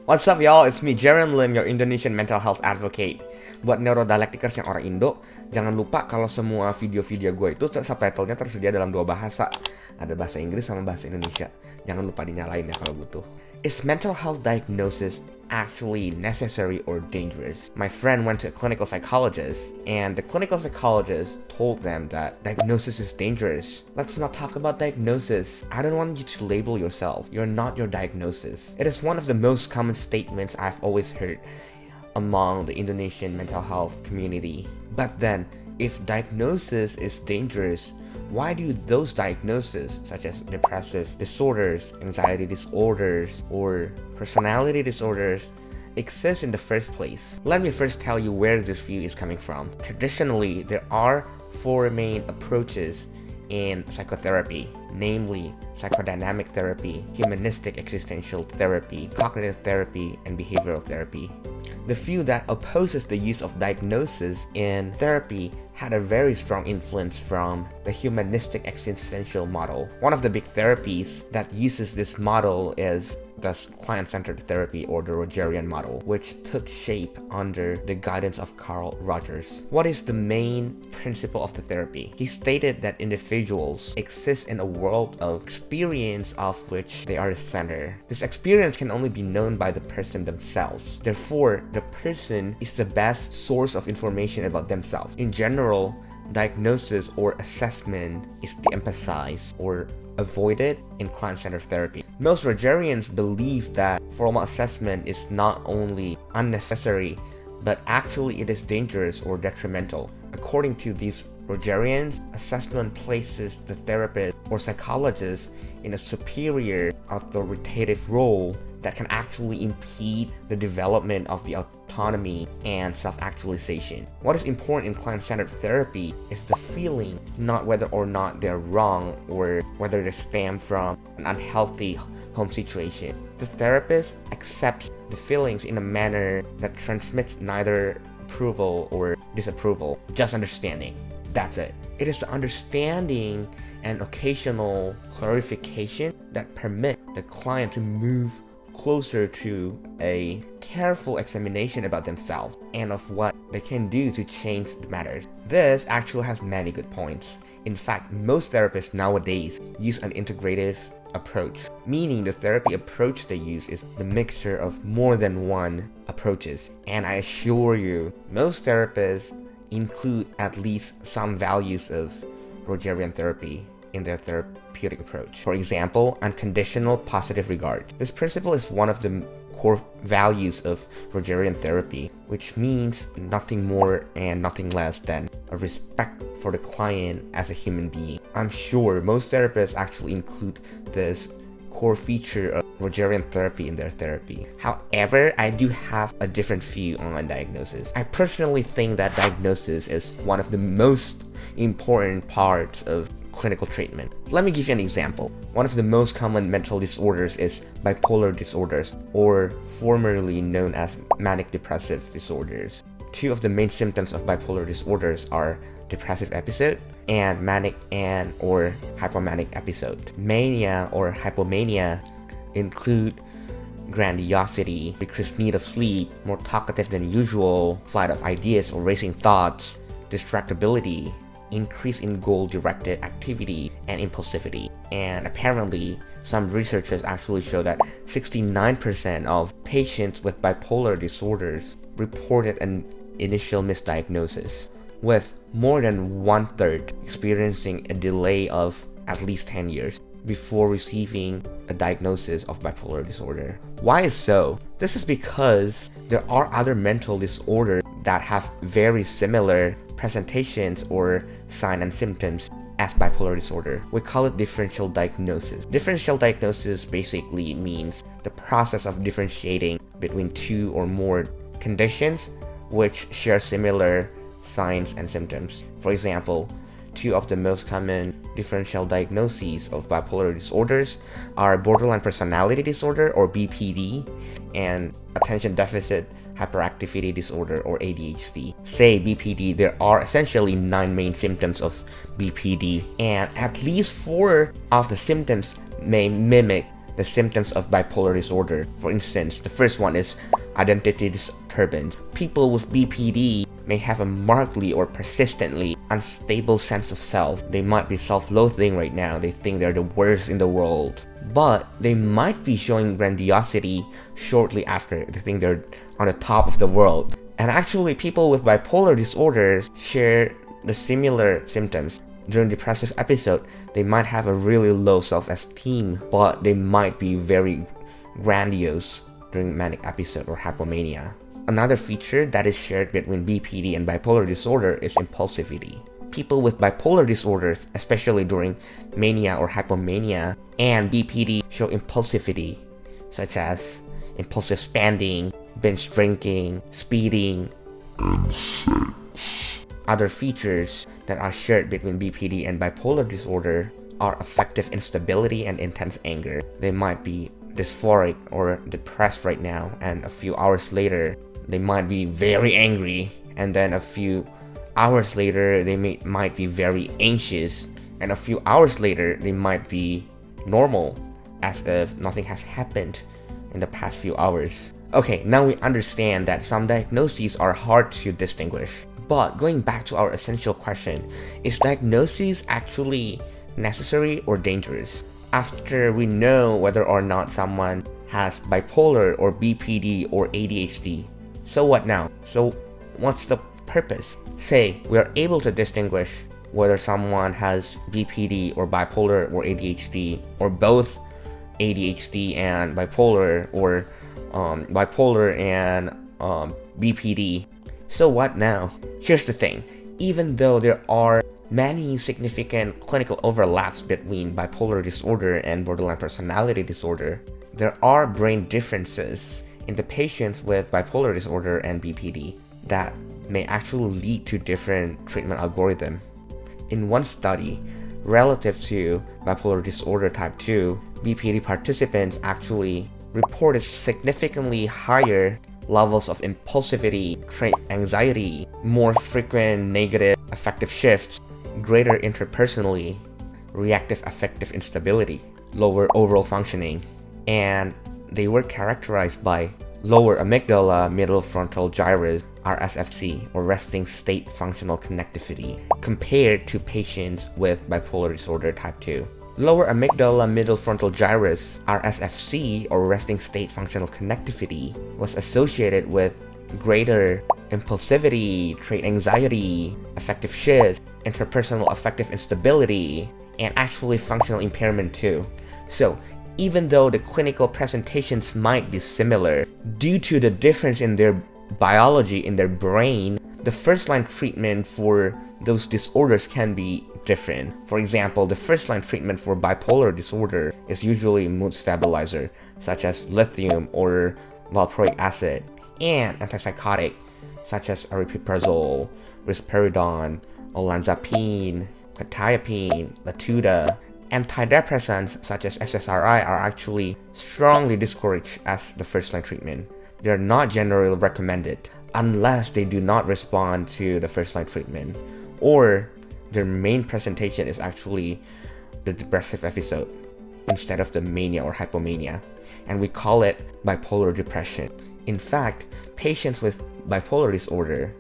What's up y'all, it's me Jaren Lim, your Indonesian mental health advocate. Buat Neurodialecticers yang orang Indo, jangan lupa kalau semua video-video gue itu subtitlenya tersedia dalam dua bahasa. Ada bahasa Inggris sama bahasa Indonesia. Jangan lupa dinyalain ya kalau butuh. Is mental health diagnosis actually necessary or dangerous? My friend went to a clinical psychologist, and the clinical psychologist told them that diagnosis is dangerous. Let's not talk about diagnosis. I don't want you to label yourself. You're not your diagnosis. It is one of the most common statements I've always heard among the Indonesian mental health community. But then, if diagnosis is dangerous, why do those diagnoses, such as depressive disorders, anxiety disorders, or personality disorders, exist in the first place? Let me first tell you where this view is coming from. Traditionally, there are four main approaches in psychotherapy, namely psychodynamic therapy, humanistic existential therapy, cognitive therapy, and behavioral therapy. The view that opposes the use of diagnosis in therapy had a very strong influence from the humanistic existential model. One of the big therapies that uses this model is the client-centered therapy, or the Rogerian model, which took shape under the guidance of Carl Rogers. What is the main principle of the therapy? He stated that individuals exist in a world of experience of which they are the center. This experience can only be known by the person themselves. Therefore, the person is the best source of information about themselves. In general, diagnosis or assessment is de-emphasized or avoided in client-centered therapy. Most Rogerians believe that formal assessment is not only unnecessary, but actually it is dangerous or detrimental. According to these Rogerians, assessment places the therapist or psychologist in a superior authoritative role that can actually impede the development of the autonomy and self-actualization. What is important in client-centered therapy is the feeling, not whether or not they're wrong or whether they stem from an unhealthy home situation. The therapist accepts the feelings in a manner that transmits neither approval or disapproval, just understanding. That's it. It is the understanding and occasional clarification that permit the client to move closer to a careful examination about themselves and of what they can do to change the matters. This actually has many good points. In fact, most therapists nowadays use an integrative approach, meaning the therapy approach they use is the mixture of more than one approaches. And I assure you, most therapists include at least some values of Rogerian therapy in their therapeutic approach. For example, unconditional positive regard. This principle is one of the core values of Rogerian therapy, which means nothing more and nothing less than a respect for the client as a human being. I'm sure most therapists actually include this core feature of Rogerian therapy in their therapy. However, I do have a different view on diagnosis. I personally think that diagnosis is one of the most important parts of clinical treatment. Let me give you an example. One of the most common mental disorders is bipolar disorders, or formerly known as manic depressive disorders. Two of the main symptoms of bipolar disorders are depressive episode and manic and or hypomanic episode. Mania or hypomania include grandiosity, decreased need of sleep, more talkative than usual, flight of ideas or racing thoughts, distractibility, increase in goal-directed activity, and impulsivity. And apparently, some researchers actually show that 69% of patients with bipolar disorders reported an initial misdiagnosis, with more than one-third experiencing a delay of at least 10 years before receiving a diagnosis of bipolar disorder. Why is so? This is because there are other mental disorders that have very similar presentations or signs and symptoms as bipolar disorder. We call it differential diagnosis. Differential diagnosis basically means the process of differentiating between two or more conditions which share similar signs and symptoms. For example, two of the most common differential diagnoses of bipolar disorders are borderline personality disorder, or BPD, and attention deficit hyperactivity disorder, or ADHD. Say BPD, there are essentially 9 main symptoms of BPD, and at least 4 of the symptoms may mimic the symptoms of bipolar disorder. For instance, the first one is identity disturbance. People with BPD may have a markedly or persistently unstable sense of self. They might be self-loathing right now. They think they're the worst in the world. But they might be showing grandiosity shortly after. They think they're on the top of the world. And actually, people with bipolar disorders share the similar symptoms. During depressive episode, they might have a really low self-esteem, but they might be very grandiose during manic episode or hypomania. Another feature that is shared between BPD and bipolar disorder is impulsivity. People with bipolar disorders, especially during mania or hypomania, and BPD show impulsivity, such as impulsive spending, binge drinking, speeding, and sex. Other features that are shared between BPD and bipolar disorder are affective instability and intense anger. They might be dysphoric or depressed right now, and a few hours later, they might be very angry, and then a few hours later, they might be very anxious, and a few hours later, they might be normal, as if nothing has happened in the past few hours. Okay, now we understand that some diagnoses are hard to distinguish. But going back to our essential question, is diagnosis actually necessary or dangerous? After we know whether or not someone has bipolar or BPD or ADHD, so what now? So what's the purpose? Say we are able to distinguish whether someone has BPD or bipolar or ADHD, or both ADHD and bipolar, or bipolar and BPD. So what now? Here's the thing. Even though there are many significant clinical overlaps between bipolar disorder and borderline personality disorder, there are brain differences in the patients with bipolar disorder and BPD that may actually lead to different treatment algorithm. In one study, relative to bipolar disorder type 2, BPD participants actually reported significantly higher levels of impulsivity, trait anxiety, more frequent negative affective shifts, greater interpersonally, reactive affective instability, lower overall functioning, and they were characterized by lower amygdala middle frontal gyrus, RSFC, or resting state functional connectivity, compared to patients with bipolar disorder type 2. Lower amygdala middle frontal gyrus, RSFC, or resting state functional connectivity, was associated with greater impulsivity, trait anxiety, affective shift, interpersonal affective instability, and actually functional impairment too. So, even though the clinical presentations might be similar, due to the difference in their biology in their brain, the first-line treatment for those disorders can be different. For example, the first-line treatment for bipolar disorder is usually mood stabilizer, such as lithium or valproic acid, and antipsychotic, such as aripiprazole, risperidone, olanzapine, quetiapine, Latuda. Antidepressants such as SSRI are actually strongly discouraged as the first-line treatment. They are not generally recommended unless they do not respond to the first-line treatment, or their main presentation is actually the depressive episode instead of the mania or hypomania, and we call it bipolar depression. In fact, patients with bipolar disorder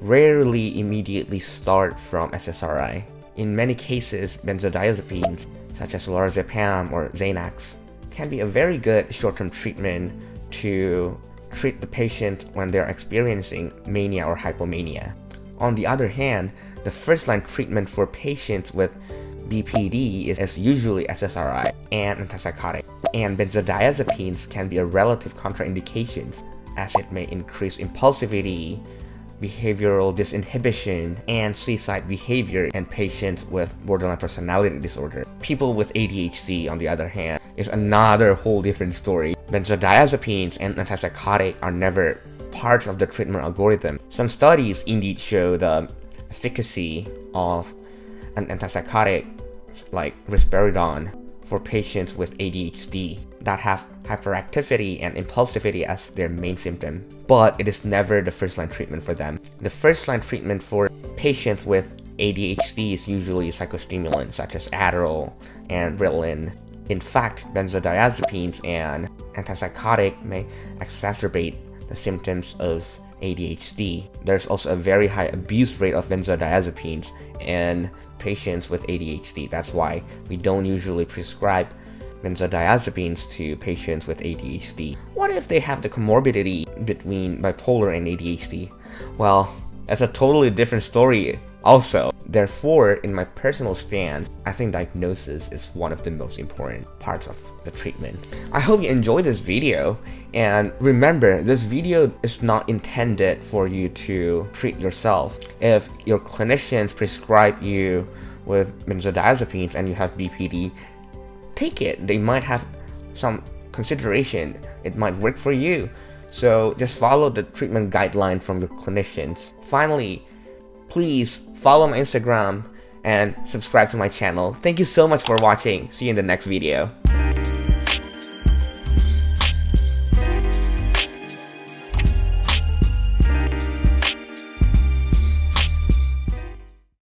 rarely immediately start from SSRI. In many cases, benzodiazepines, such as lorazepam or Xanax, can be a very good short-term treatment to treat the patient when they're experiencing mania or hypomania. On the other hand, the first-line treatment for patients with BPD is usually SSRI and antipsychotic, and benzodiazepines can be a relative contraindication as it may increase impulsivity, behavioral disinhibition, and suicide behavior in patients with borderline personality disorder. People with ADHD, on the other hand, is another whole different story. Benzodiazepines and antipsychotic are never parts of the treatment algorithm. Some studies indeed show the efficacy of an antipsychotic like risperidone for patients with ADHD that have hyperactivity and impulsivity as their main symptom, but it is never the first-line treatment for them. The first-line treatment for patients with ADHD is usually psychostimulants such as Adderall and Ritalin, In fact, benzodiazepines and antipsychotic may exacerbate the symptoms of ADHD. There's also a very high abuse rate of benzodiazepines in patients with ADHD. That's why we don't usually prescribe benzodiazepines to patients with ADHD. What if they have the comorbidity between bipolar and ADHD? Well, that's a totally different story also. Therefore, in my personal stance, I think diagnosis is one of the most important parts of the treatment. I hope you enjoyed this video, and remember, this video is not intended for you to treat yourself. If your clinicians prescribe you with benzodiazepines and you have BPD, take it. They might have some consideration. It might work for you. So just follow the treatment guideline from your clinicians. Finally, please follow my Instagram and subscribe to my channel. Thank you so much for watching. See you in the next video.